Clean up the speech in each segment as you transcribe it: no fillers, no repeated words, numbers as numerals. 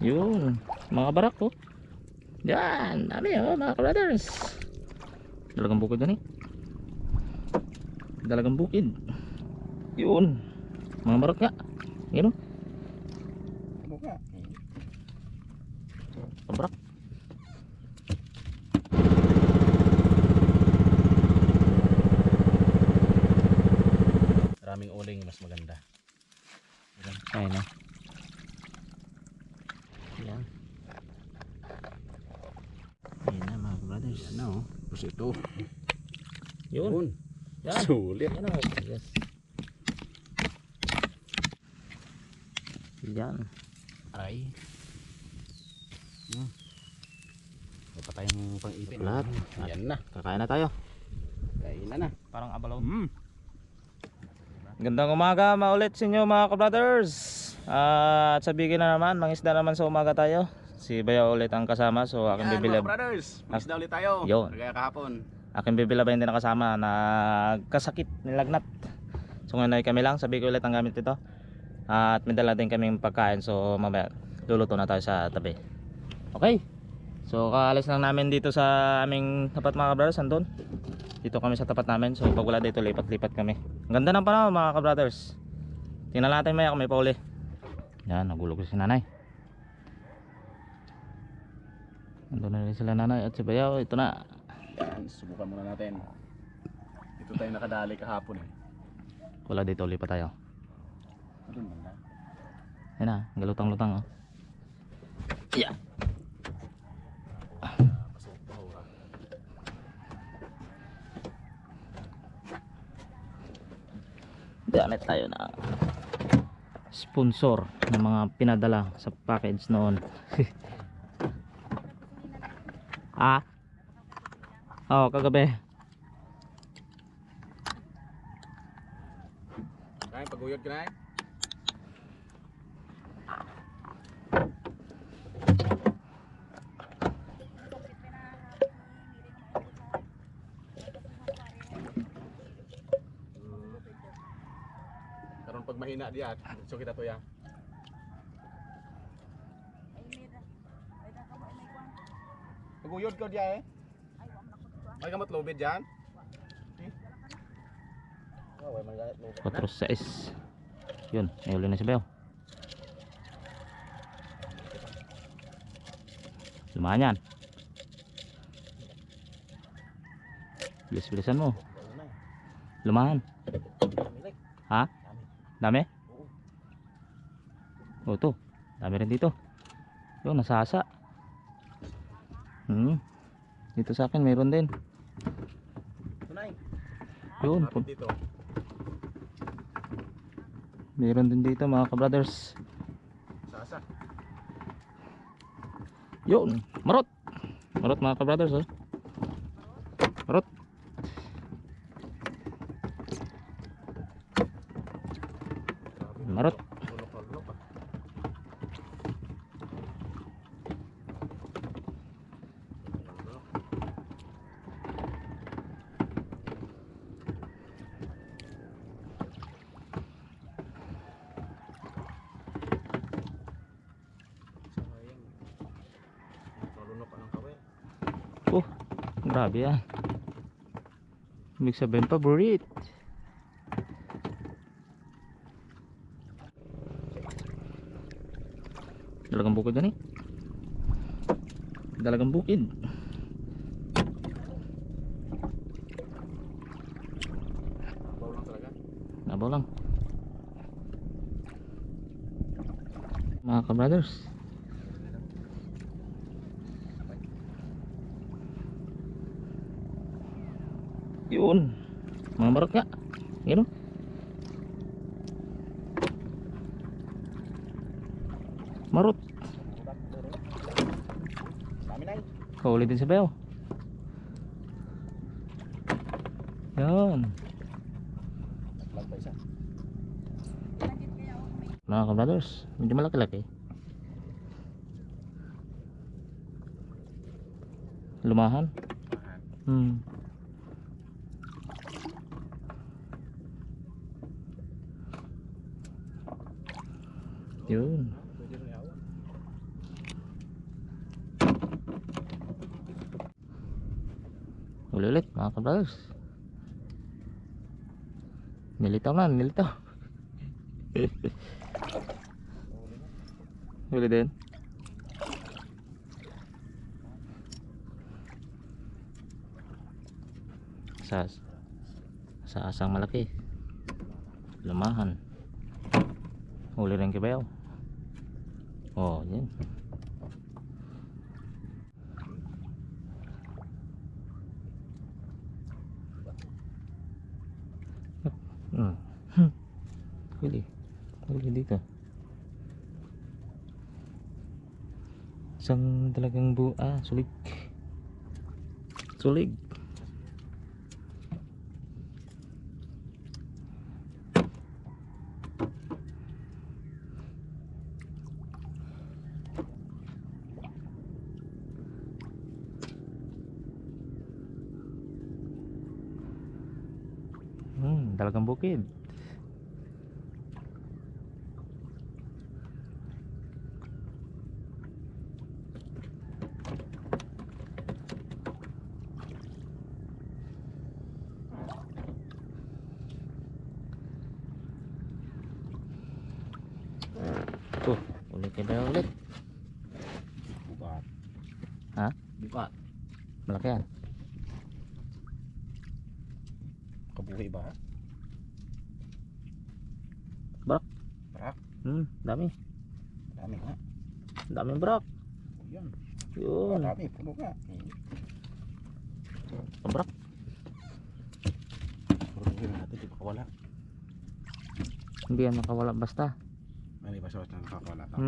Yun, mga barak po. Yan, dami mga brothers. Dalagang bukid doon eh. Dalagang bukid. Yun, mga barak nga. Yun o. Buka. Barak. Maraming uling mas maganda. Ayun o. Yan. Ayun na mga brothers. Yan na oh. Tapos ito. Yun. Yan. Sulit. Yan o. Yes. Yan. Ay. May pa tayong pang-ipin. Lahat. Yan na. Kakain na tayo. Kainan na. Parang abalaw. Mm. Gandang umaga maulit sa inyo mga ka-brothers. At sabihin na naman, mangisda naman sa umaga tayo. Si Bayo ulit ang kasama, so aking Yan bibilab. mga brothers. Misda ulit tayo. Yun. Kaya kahapon. Aking bibilabay din nakasama na kasakit, nilagnat. So ngayon ay kami lang, sabi ko ulit ang gamit ito. At may dala din kaming pagkain, so mamaya luluto na tayo sa tabi. Okay. So kaalis lang namin dito sa aming tapat mga ka-brothers, andun. Dito kami sa tapat namin, so pag wala dito lipat-lipat kami. Ang ganda ng panahon mga ka-brothers. Tingnan natin maya kung may pauli. Yan, nagulog si nanay. Andun na rin sila nanay at si Bayaw, ito na. Yan. Subukan muna natin. Dito tayo nakadali kahapon eh. Wala dito, lipat tayo. Doon man lang. Yan na, galutang-lutang oh. Yeah. Gamit tayo na sponsor ng mga pinadala sa package noon. Ah? Oo, kagabi. Kain, paguyod ka na eh. Karon pag mahina diyan, so kita to ya. Paguyod ko diya eh. May kamot lobid diyan. Oh, may magalit lobid. 4-6. Yun, may uli na si Beo. Lumayan yan. Bilis-bilisan mo. Lumayan. Ha? Dami? O to, dami rin dito. Yun, nasasa. Dito sa akin mayroon din. Tunay. Yun, Dito. mayroon din dito mga ka-brothers. Sasa. Yun, marot. Marot mga ka-brothers oh. Marot. Marot. Lulok-lulok ah. Lulok ng kawe. Oh, grabe yan. Ibig sabihin paborit. Dalagang bukid yan eh. Dalagang bukid. Baw lang talaga. Nabaw lang. Mga ka-brothers. Yun. Mga marot nga. Yun o. Marot. Dami na eh. Kauli din si Beo. Yan. Naglag pa isa. Mga ka-brothers, medyo malaki-laki. Lumahan. Yun. Pwede rin yawa. Huli ulit mga kabrothers. Nilitaw na, nilitaw. Huli din. Sa asang malaki. Lumahan. Huli rin kibayaw. Oh, yan. Huli. Huli dito. Isang talagang sulig. Sulig. Talagang bukid. Ulit kayo ulit. Bukat. Ha? Bukat. Malaki yan. Kabuhi ba? Brak. Brak? Dami. Dami nga. Daming brak. O yan. Yun. Dami, puno nga. Brak. Puruhin natin, di ba kawala? Hindi yan makawala basta. Mali ba sa na nakakawala ta?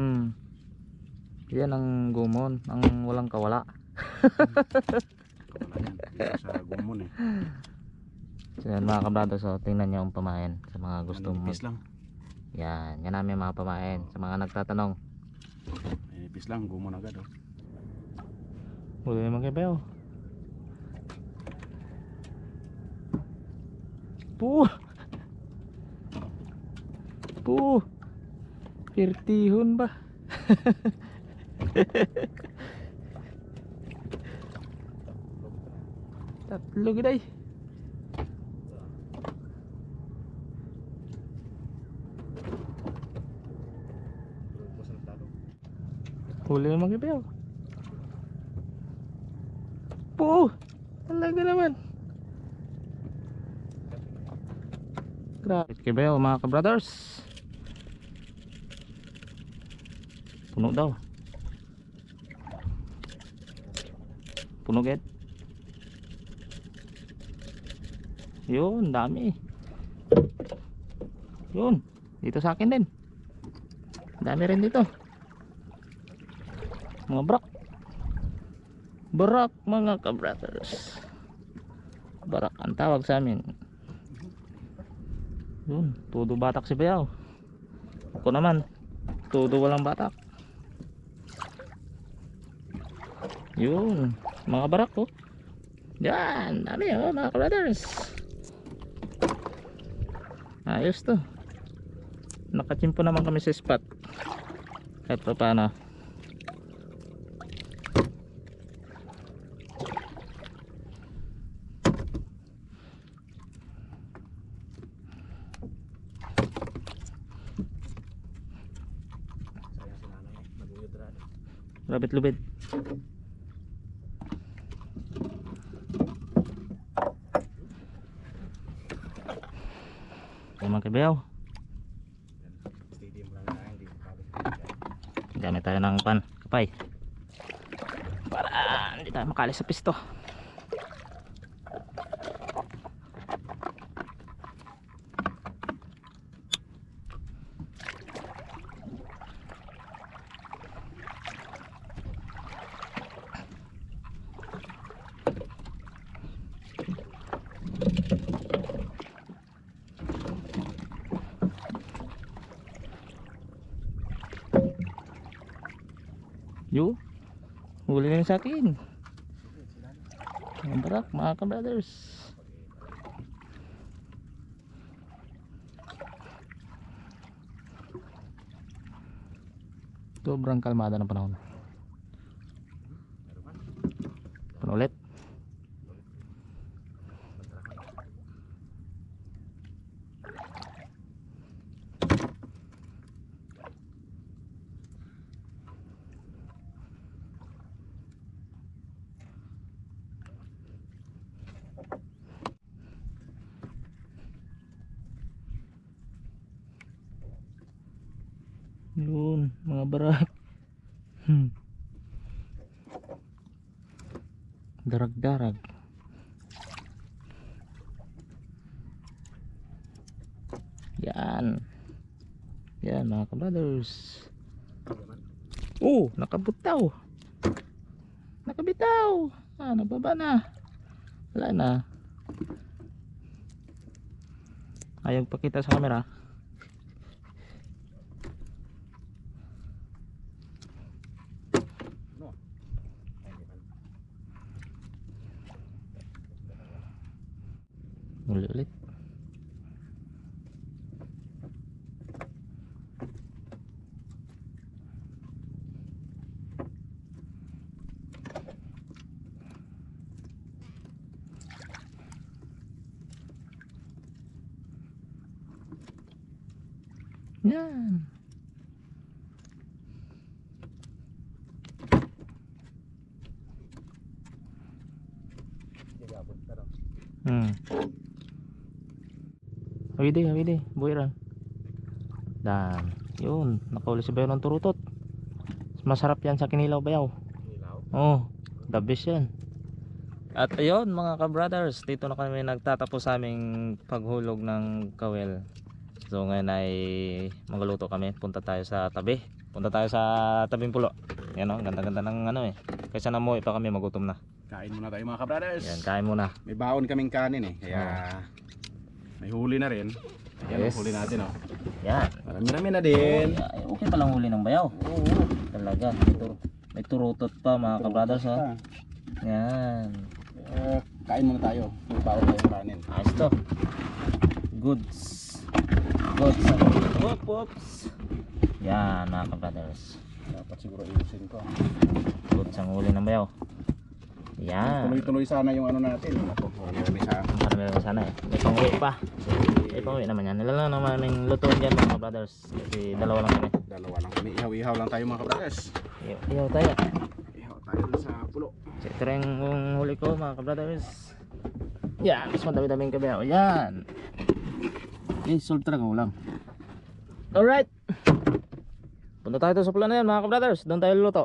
Yan ang gumon, ang walang kawala. Kawala yan. Dito sa gumon eh. So yan mga kabrado, so tingnan nyo ang pamain sa mga gusto mo. Nipis lang. Yan namin mga pamain sa mga nagtatanong. Nipis lang, gumon agad oh. Huli naman kayo Beo. Pirtihon ba? Tatlo giday. Huli naman kayo. Talaga naman. Grabe kayo mga ka-brothers. Puno daw. Puno get. Yun, dami. Yun, dito sa akin din. Dami rin dito. Mga brak. Barak mga ka-brothers. Barak ang tawag sa amin. Yun, todo batak si Bayaw. Ako naman, todo walang batak. Yun, mga barak oh. Yan, dami oh mga ka-brothers. Ayos to. Nakachimpo naman kami sa spot. Kahit pa paano. Rabit lubid. Mga kabayaw. Gamit tayo ng kapay para hindi tayo makalis sa pisto. Yo, huli na sa akin. Ang barak mga ka-brothers. Sobrang kalmada ng panahon. Puno ulit. Yun, mga barak. Darag-darag. Yan. Yan mga kabrothers. Oh, nakabutaw. Nakabitaw. Ah, nababa na. Wala na. Ayaw pakita sa camera. Uli ulit. Yan. Hawidi, buhay ran. Dan, yun, nakahuli si Bayaw ng turutot. Masarap yan sa kinilaw bayaw. Oh, the best yan. At ayun mga ka-brothers, dito na kami nagtatapos sa aming paghulog ng kawel. So ngayon ay magluluto kami. Punta tayo sa tabi. Punta tayo sa tabing pulo. Yan o, ganda-ganda ng ano eh. Kaysa na mo pa kami, magutom na. Kain muna tayo mga kabrothers. Yan, kain muna. May baon kaming kanin eh. Kaya may huli na rin. Ayan, Yes. huli natin oh. Yan. Marami-rami na din. Ay, okay palang huli ng bayaw. Oo. Talaga. May turutot pa mga ka-brothers oh. Yan. Kain muna tayo. May baon tayong kanin. Ayos to. Goods. Goods. Whoops. Yan mga ka-brothers. Dapat siguro iusin ko. Goods ang huli ng bayaw. Yan. Tuloy-tuloy sana yung ano natin. Ako, marami sa Marami sana eh. May pang-uwi pa. May pang-uwi naman yan. Nila lang naman aming lutuin dyan mga brothers. Kasi dalawa lang kami. dalawa lang kami. Ihaw-ihaw lang tayo mga kabrothers. Iyaw tayo. Ihaw tayo dun sa pulo. So ito rin yung huli ko mga brothers. Yan. Mas madami-daming kabayaw. Yan. Eh, solve talaga ulam. Alright. Punta tayo sa pula na yan mga brothers. Doon tayo luluto.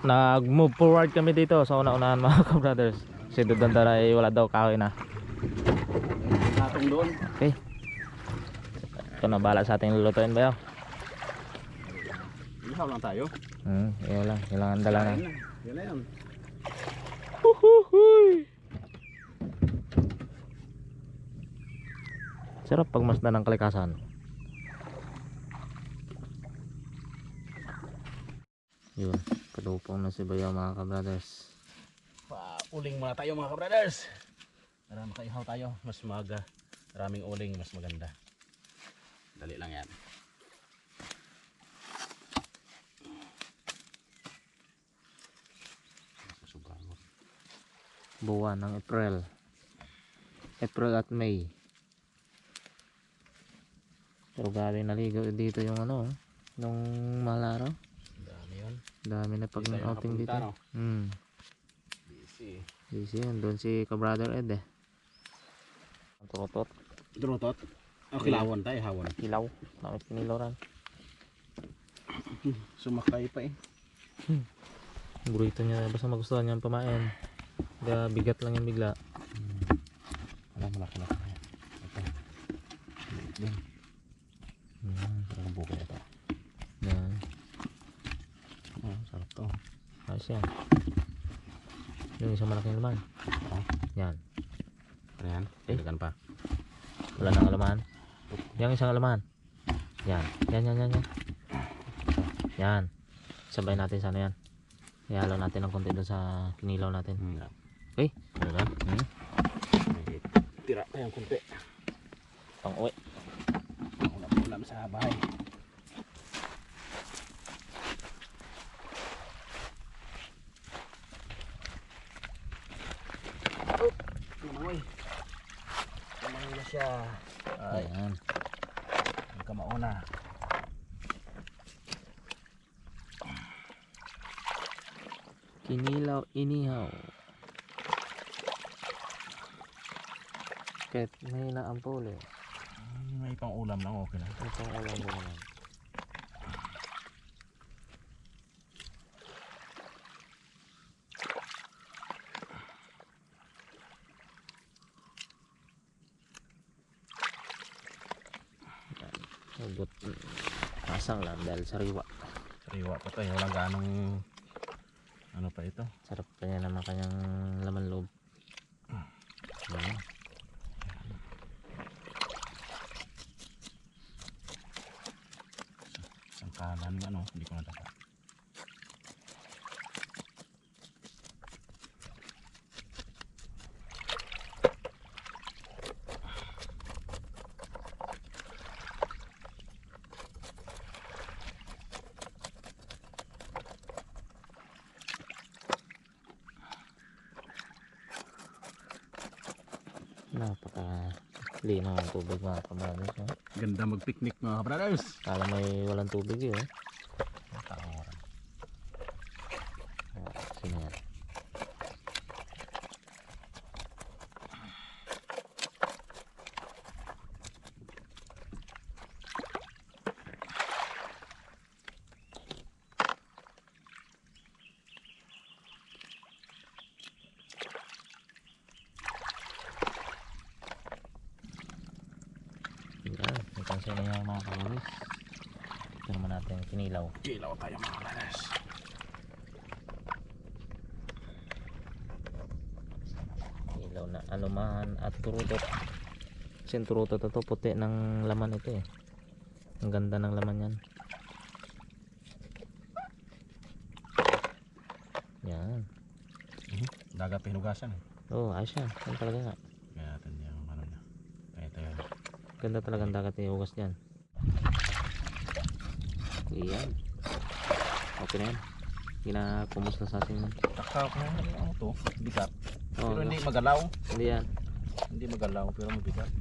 Nag-move forward kami dito sa una-unahan mga ka-brothers. Si Dudandara ay wala daw kahoy na. Natong doon. Okay. Ito na bala sa ating lulutuin ba yun? Ihaw lang tayo. Yun lang. Kailangan dala na. Yan na yan. Sarap pag masdan ng kalikasan. Yun. Kadupong na si Bayaw mga ka-brothers. Uling muna tayo mga kabrothers. Para makaihaw tayo. Mas maga. Maraming uling. Mas maganda. Dali lang yan. Buwan ng April. April at May. Pero galing naligaw dito yung ano. Nung malaraw. Dami yun. Dami na pag outing dito. No? Busy yun. Doon si ka-brother Ed eh. Ang turutot. Drutot. Kilawan tayo. Hawan. Kilaw. Nakit kiniloran. Sumakay pa eh. Burrito niya. Basta magustuhan niya pamain. Kaya bigat lang yung bigla. Alam mo laki na. Ito. Din. Ang bukay ito. Yan. Sarap to. Ayos yan. Yung isang malaking laman. Yan. Ano yan? Dagdagan pa. Wala nang alaman. Yang isang alaman. Yan. Yan. Yan. Sabay natin sa ano yan. Ihalo natin ng konti doon sa kinilaw natin. Okay? Diba? May tira tayong kunti. Pang uwi. Ulam sa bahay. Oh, lumangoy. Lumangoy na siya. Ay, Ayan. ang kamauna. Kinilaw inihaw. Kahit mahina ang puli. May pang ulam lang, okay na. Itong ulam din naman. Hugot. Asang lang dahil sariwa. Sariwa pa to, walang ganong ano pa ito. Sarap pa niya naman kanyang laman loob. Ayan. Sangkalan ba no? Hindi ko nadapa. Napaka linaw ang tubig mga kabrothers. No? Ganda mag-picnic mga brothers. Kala may walang tubig eh. Taoran. Sino yan? Yan, itong sino yung mga kabrothers. Ito naman natin kinilaw. Kilaw tayo mga brothers. Kinilaw na anuman at turutot. Kasi yung turutot ito puti ng laman ito eh. Ang ganda ng laman yan. Yan. Dagat pinugasan eh. Oh, ayos yan. Yan talaga nga. Kaya natin yung ano niya. Ito yun. Ganda talagang dagat yung hugas dyan. Yan. Okay na yan. Kinakumus na sa ating... Takaw ko na ano to. Bigat. Oh, Pero hindi magalaw. hindi yan. Hindi magalaw pero mabigat.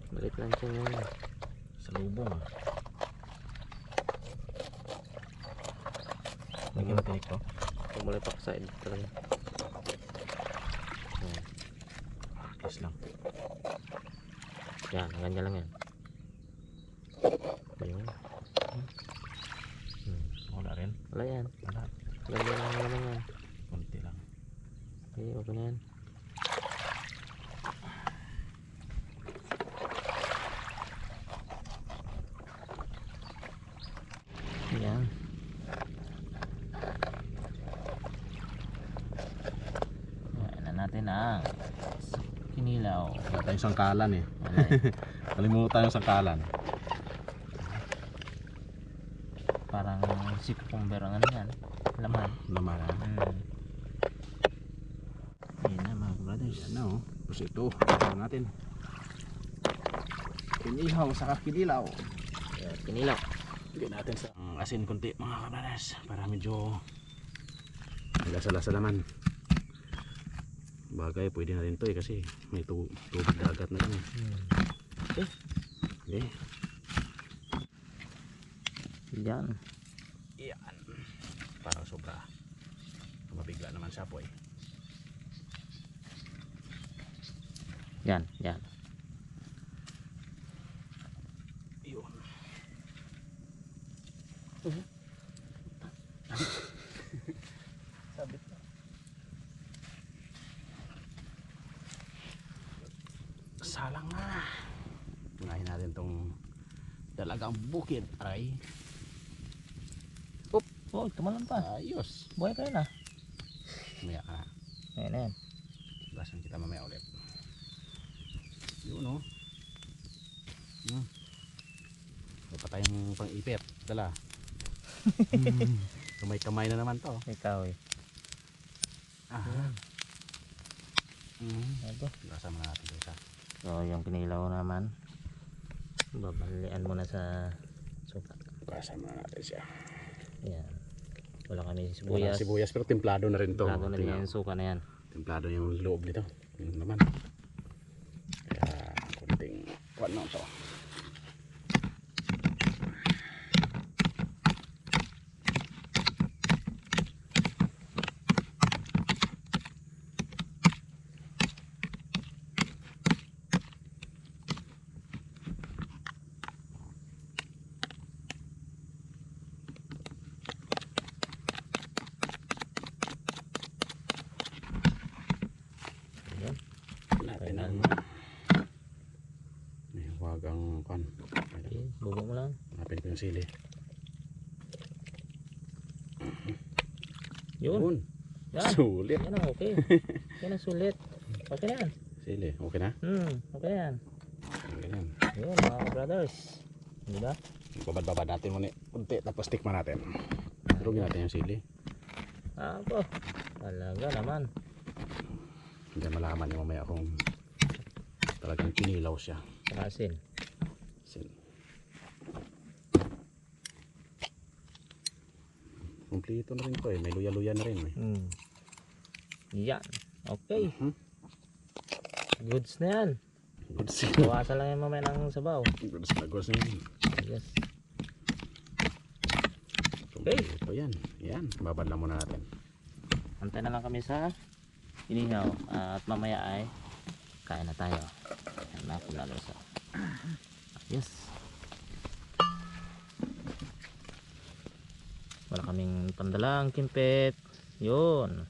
Balik lang siya ngayon. Sa lubong ah. Lagyan natin ito. Pumuli pa sa side talaga. Oh. Yes lang. Yan, ganyan lang yan. Ayun. Wala rin. Wala yan. Wala. Ganda lang naman yan. Kunti lang. Okay, okay na yan. Yan. Yan na natin ang kinilaw. Wala tayong sangkalan eh. Wala eh. Kalimutan yung sangkalan. Parang si cucumber ang ano yan. Laman. Naman ah. Yan na mga brothers. Yan na oh. Tapos ito. Ito natin. Inihaw sa kakinilaw. Yan, kinilaw. Lagyan natin sa asin konti mga kabradas para medyo lasa-lasa naman. Bagay pwede na rin to eh kasi may tubig dagat na yun eh. Okay. Yan. Yan. Parang sobra. Mabigla naman siya po eh. Yan, yan. Yun. Sabit na. Salang na. Unahin natin tong dalagang bukid. Aray. Oh, tumalan pa. Ayos. Buhay kayo na. Mamaya ka na. Ayan na yan. Basan kita mamaya ulit. Yun o. May pa tayong pang-ipit. Dala. Kamay-kamay na naman to. Ikaw eh. Ito. Kasama natin ito isa. So yung kinilaw naman, babalian mo na sa suka. Kasama natin siya. Ayan. Wala kami Wala sibuyas. sibuyas pero templado na rin to. Templado na rin yung suka na yan. Templado yung loob nito. Yung naman. Kaya kunting kuwan na ito. Ayan. Natin ang may wagang kuwan. Okay, bubok mo lang. Hanapin ko yung sili. Yun. Yan. Sulit. Yan ang okay. Yan ang sulit. Okay na yan. Sili. Okay na? Okay na yan. Okay na. Yun mga brothers. Hindi ba? Babad-babad natin muna kunti tapos tikman natin. Durugin natin yung sili. Ako. Talaga naman. Hindi malaman niyo mamaya kung talagang kinilaw siya. Asin. Kumplito na rin to eh. May luya-luya na rin eh. Yan. Okay. Goods na yan. Goods. Bawasan lang yan mamaya ng sabaw. Goods na goods na yun. Yes. Kumplito yan. Yan. Babad lang muna natin. Antay na lang kami sa inihaw. At mamaya ay kain na tayo. Yan na ako lalo sa. Yes. Wala kaming pandalang kimpet. Yun.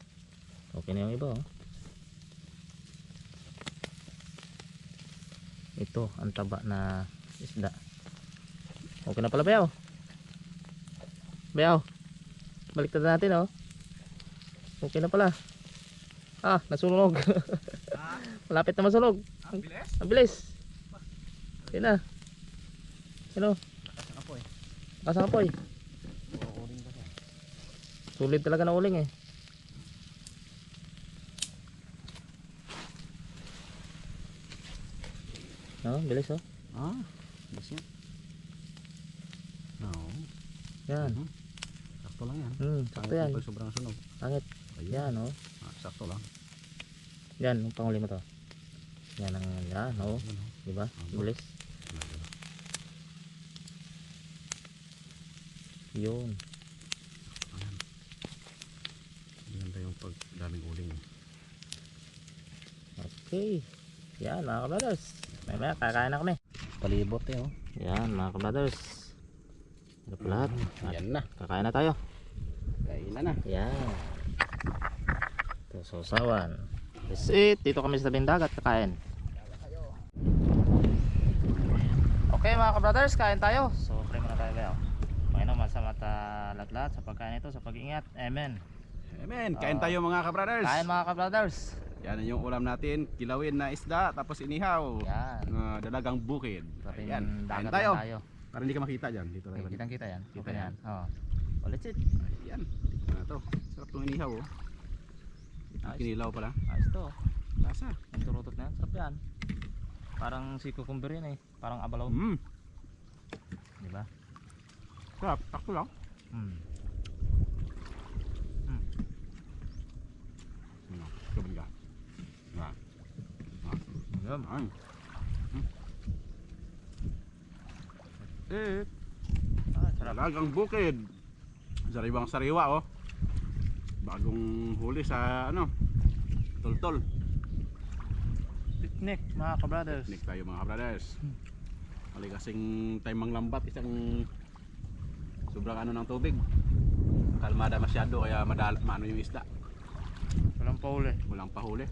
Okay na yung iba oh. Ito ang taba na isda. Okay na pala Bayaw. Bayaw. Baliktad natin oh. Okay na pala. Nasunog. Malapit na masunog. Ang bilis? Ang bilis. Yan na. Ano? Kasang apoy. Sulit talaga na uling eh. Bilis oh. Bilis yan. No. Yan. Sakto lang yan. Sakto yan. Sobrang sunog. Pangit. Yan oh. Sakto lang. Yan, yung panghuli mo to. Yan ang yan oh. Diba? Bilis. Yun. Maganda yung pag daming uling. Okay. Yan mga kabrothers. May kakain na kami. Palibot eh oh. Yan mga kabrothers. Ano po lahat? Yan na. Kakain na tayo. Kainan na. Yan. Ito sausawan. That's it. Dito kami sa tabing dagat kakain. Okay mga kabrothers, kain tayo. So pray muna tayo kayo. Panginoon, masama lahat sa pagkain ito, sa pag-ingat. Amen. Amen. Kain tayo mga kabrothers. Kain mga kabrothers. Yan yung ulam natin. Kilawin na isda tapos inihaw. Yan. Dalagang bukid. Ayan. Kain Dagat tayo. tayo. Para hindi ka makita dyan. Dito tayo. Kitang kita yan. Kita Okay. yan. Let's it. Ayan. Ito na to. Sarap itong inihaw oh. Kinilaw pala. Ayos to. Lasa. Ang turutot na yan. Sarap yan. Parang si cucumber yan eh. Parang abalaw. Diba? Sarap. Takto lang. Coba ka. Nah. Yum. Ay. Sarap. Dalagang bukid. Sariwang sariwa oh. Bagong huli sa ano? Tol-tol. Picnic mga kabrothers. Picnic tayo mga brothers. Mali kasing time manglambat isang sobrang ano ng tubig. Kalmada masyado kaya maano yung isda. Walang pauli. Walang pahuli.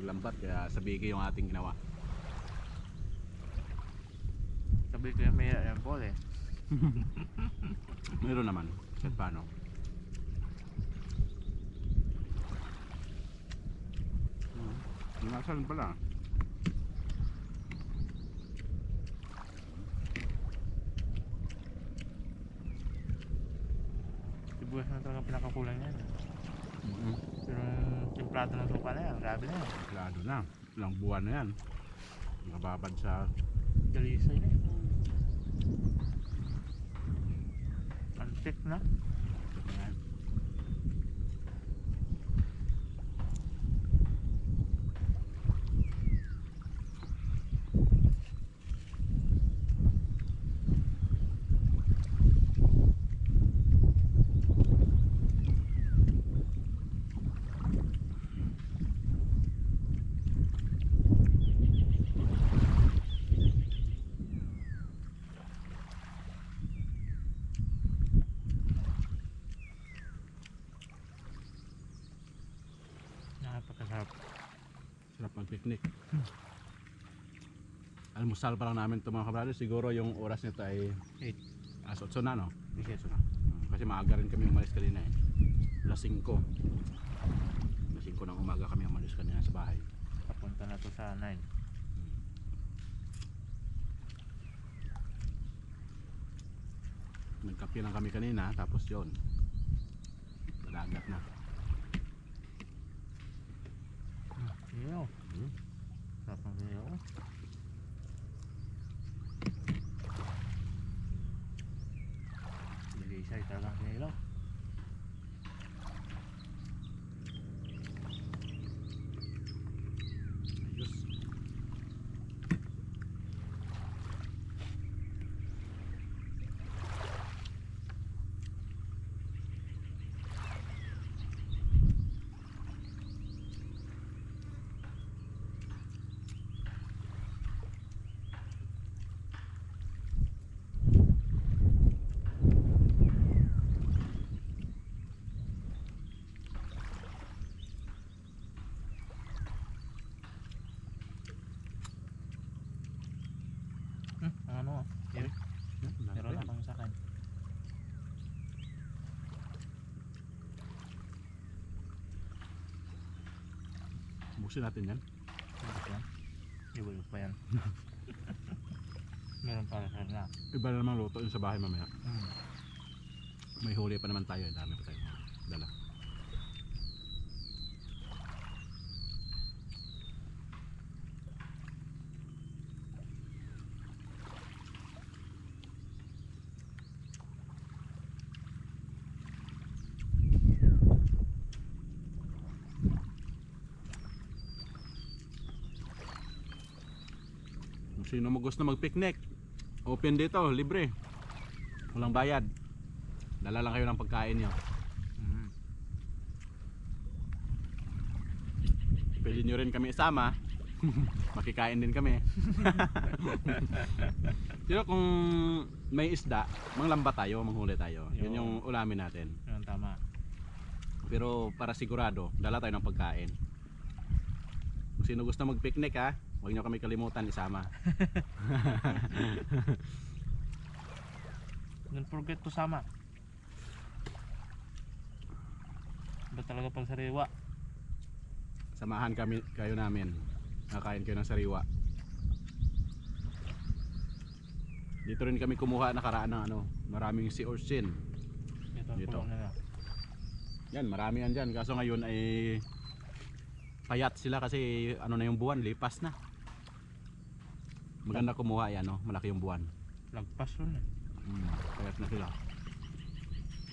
Lambat kaya sabiki yung ating ginawa. Sabi ko yung may pauli. Meron naman. Kahit paano. Nasaan pala? Sibuyas na talaga pinakakulang yan. Mm-hmm. Pero yung templado ng suka na yan, grabe na yan. Lalo na. Ilang buwan na yan. Nakababad sa... Dalisay na eh. Antik na. Ayan. Napakasarap. Sarap ng picnic. Almusal pa lang namin ito mga kabrado. Siguro yung oras nito ay 8. alas 8 na, no? Yes. So na. Kasi maaga rin kami umalis kanina eh. Alas 5. Alas 5 ng umaga kami umalis kanina sa bahay. Papunta na to sa 9. Nagkape lang kami kanina, tapos yon dagat na. Iyo. Sarap ng iyo. Dalisay talagang kinilaw. Ayos. Ano? Iyo. Meron akong sa akin. Busin natin yan. Ano yan? Iwalok pa yan. Meron para sa na. Iba na namang luto yun sa bahay mamaya. Hmm. May huli pa naman tayo, dami pa tayo dala. Kung sino mo gusto mag-picnic, open dito, libre. Walang bayad. Dala lang kayo ng pagkain nyo. Mm. Pwede nyo rin kami isama. Makikain din kami. Pero kung may isda, manglamba tayo, manghuli tayo. Yun yung ulamin natin. Yan tama. Pero para sigurado, dala tayo ng pagkain. Kung sino gusto mag-picnic ha, huwag nyo kami kalimutan isama. Don't forget to sama. Ba talaga pag sariwa? Samahan kami kayo namin. Nakain kayo ng sariwa. Dito rin kami kumuha nakaraan ng maraming sea urchin. Ito Dito. nila. Yan, marami yan dyan. Kaso ngayon ay payat sila kasi na yung buwan, lipas na. Maganda kumuha yan, malaki yung buwan. Lagpas yun eh. Payat na sila.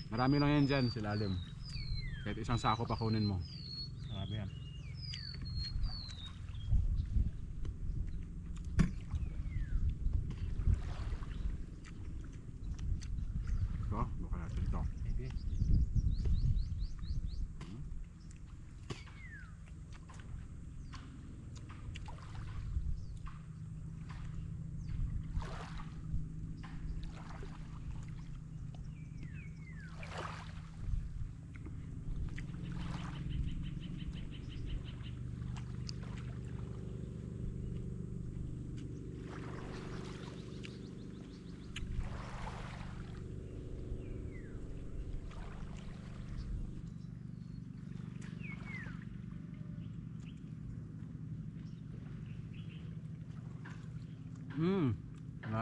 Marami lang yan dyan, silalim. Kahit isang sako pa kunin mo. Grabe yan. Ito, baka natin ito. Sige.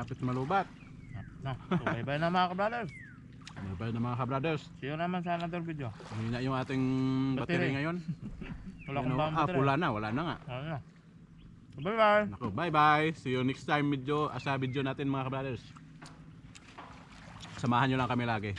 Malapit malubat. Na, so bye-bye na mga ka-brothers. Bye na mga ka-brothers. See you naman sa another video. Mahina yung ating Battery. battery ngayon. Wala Ano, akong bang battery. wala na nga. Ano na. So, bye-bye. Nako, bye-bye. See you next time sa video natin mga ka-brothers. Samahan nyo lang kami lagi.